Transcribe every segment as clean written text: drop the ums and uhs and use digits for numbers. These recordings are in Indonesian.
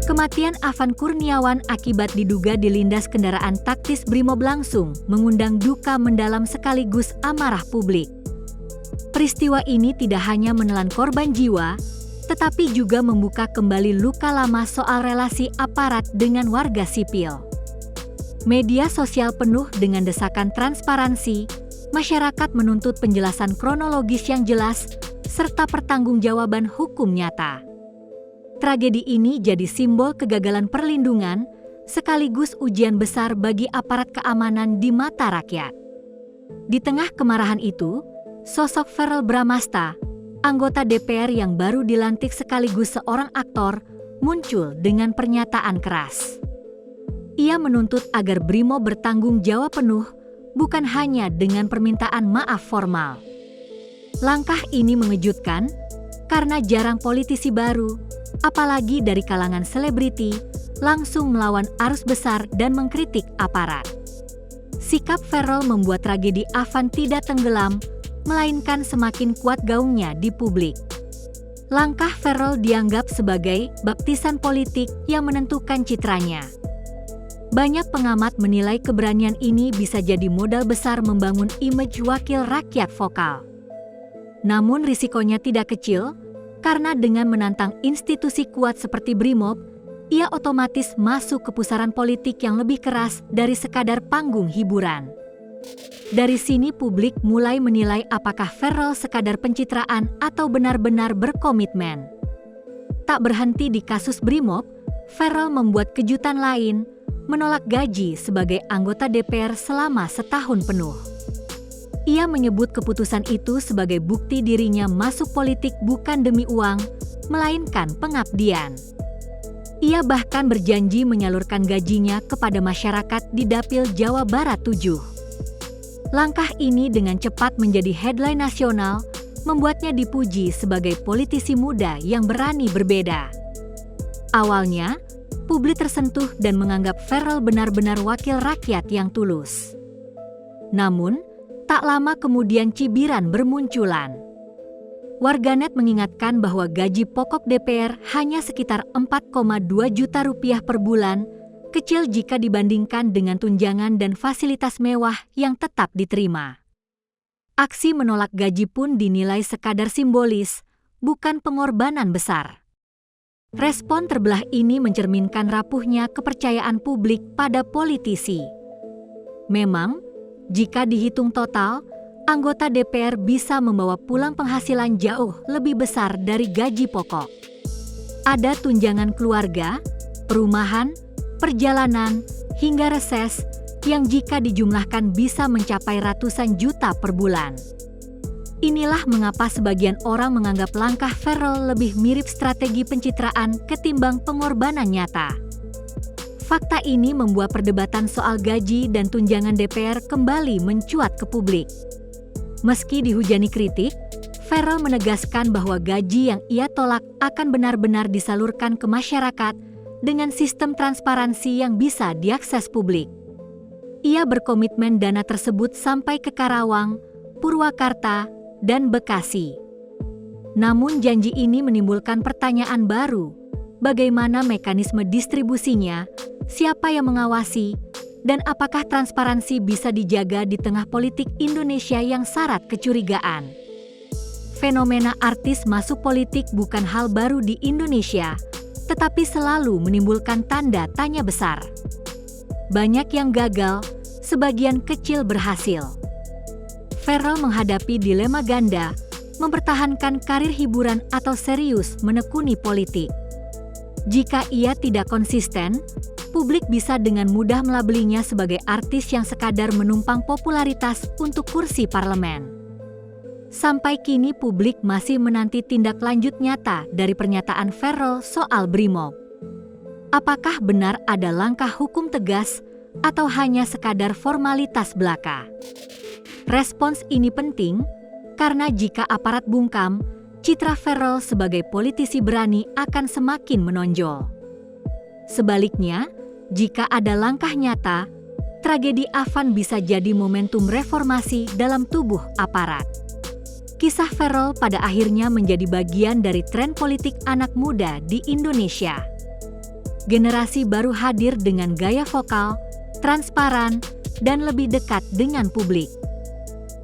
Kematian Afan Kurniawan akibat diduga dilindas kendaraan taktis Brimob langsung mengundang duka mendalam sekaligus amarah publik. Peristiwa ini tidak hanya menelan korban jiwa, tetapi juga membuka kembali luka lama soal relasi aparat dengan warga sipil. Media sosial penuh dengan desakan transparansi, masyarakat menuntut penjelasan kronologis yang jelas, serta pertanggungjawaban hukum nyata. Tragedi ini jadi simbol kegagalan perlindungan, sekaligus ujian besar bagi aparat keamanan di mata rakyat. Di tengah kemarahan itu, sosok Verrel Bramasta, anggota DPR yang baru dilantik sekaligus seorang aktor, muncul dengan pernyataan keras. Ia menuntut agar Brimob bertanggung jawab penuh, bukan hanya dengan permintaan maaf formal. Langkah ini mengejutkan, karena jarang politisi baru, apalagi dari kalangan selebriti, langsung melawan arus besar dan mengkritik aparat. Sikap Verrel membuat tragedi Afan tidak tenggelam, melainkan semakin kuat gaungnya di publik. Langkah Verrel dianggap sebagai baptisan politik yang menentukan citranya. Banyak pengamat menilai keberanian ini bisa jadi modal besar membangun image wakil rakyat vokal. Namun risikonya tidak kecil, karena dengan menantang institusi kuat seperti Brimob, ia otomatis masuk ke pusaran politik yang lebih keras dari sekadar panggung hiburan. Dari sini publik mulai menilai apakah Verrel sekadar pencitraan atau benar-benar berkomitmen. Tak berhenti di kasus Brimob, Verrel membuat kejutan lain, menolak gaji sebagai anggota DPR selama setahun penuh. Ia menyebut keputusan itu sebagai bukti dirinya masuk politik bukan demi uang, melainkan pengabdian. Ia bahkan berjanji menyalurkan gajinya kepada masyarakat di Dapil Jawa Barat 7. Langkah ini dengan cepat menjadi headline nasional, membuatnya dipuji sebagai politisi muda yang berani berbeda. Awalnya, publik tersentuh dan menganggap Verrel benar-benar wakil rakyat yang tulus. Namun, tak lama kemudian cibiran bermunculan. Warganet mengingatkan bahwa gaji pokok DPR hanya sekitar 4,2 juta rupiah per bulan, kecil jika dibandingkan dengan tunjangan dan fasilitas mewah yang tetap diterima. Aksi menolak gaji pun dinilai sekadar simbolis, bukan pengorbanan besar. Respon terbelah ini mencerminkan rapuhnya kepercayaan publik pada politisi. Memang, jika dihitung total, anggota DPR bisa membawa pulang penghasilan jauh lebih besar dari gaji pokok. Ada tunjangan keluarga, perumahan, perjalanan, hingga reses yang jika dijumlahkan bisa mencapai ratusan juta per bulan. Inilah mengapa sebagian orang menganggap langkah Verrel lebih mirip strategi pencitraan ketimbang pengorbanan nyata. Fakta ini membuat perdebatan soal gaji dan tunjangan DPR kembali mencuat ke publik. Meski dihujani kritik, Verrel menegaskan bahwa gaji yang ia tolak akan benar-benar disalurkan ke masyarakat dengan sistem transparansi yang bisa diakses publik. Ia berkomitmen dana tersebut sampai ke Karawang, Purwakarta, dan Bekasi. Namun janji ini menimbulkan pertanyaan baru, bagaimana mekanisme distribusinya, siapa yang mengawasi, dan apakah transparansi bisa dijaga di tengah politik Indonesia yang syarat kecurigaan. Fenomena artis masuk politik bukan hal baru di Indonesia, tetapi selalu menimbulkan tanda tanya besar. Banyak yang gagal, sebagian kecil berhasil. Verrel menghadapi dilema ganda, mempertahankan karir hiburan atau serius menekuni politik. Jika ia tidak konsisten, publik bisa dengan mudah melabelinya sebagai artis yang sekadar menumpang popularitas untuk kursi parlemen. Sampai kini publik masih menanti tindak lanjut nyata dari pernyataan Verrel soal Brimob. Apakah benar ada langkah hukum tegas atau hanya sekadar formalitas belaka? Respons ini penting karena jika aparat bungkam, citra Verrel sebagai politisi berani akan semakin menonjol. Sebaliknya, jika ada langkah nyata, tragedi Afan bisa jadi momentum reformasi dalam tubuh aparat. Kisah Verrel pada akhirnya menjadi bagian dari tren politik anak muda di Indonesia. Generasi baru hadir dengan gaya vokal, transparan, dan lebih dekat dengan publik.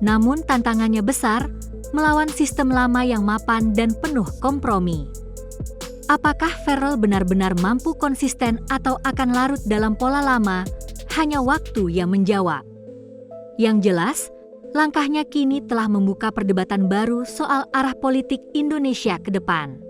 Namun tantangannya besar, melawan sistem lama yang mapan dan penuh kompromi. Apakah Pharrell benar-benar mampu konsisten atau akan larut dalam pola lama? Hanya waktu yang menjawab. Yang jelas, langkahnya kini telah membuka perdebatan baru soal arah politik Indonesia ke depan.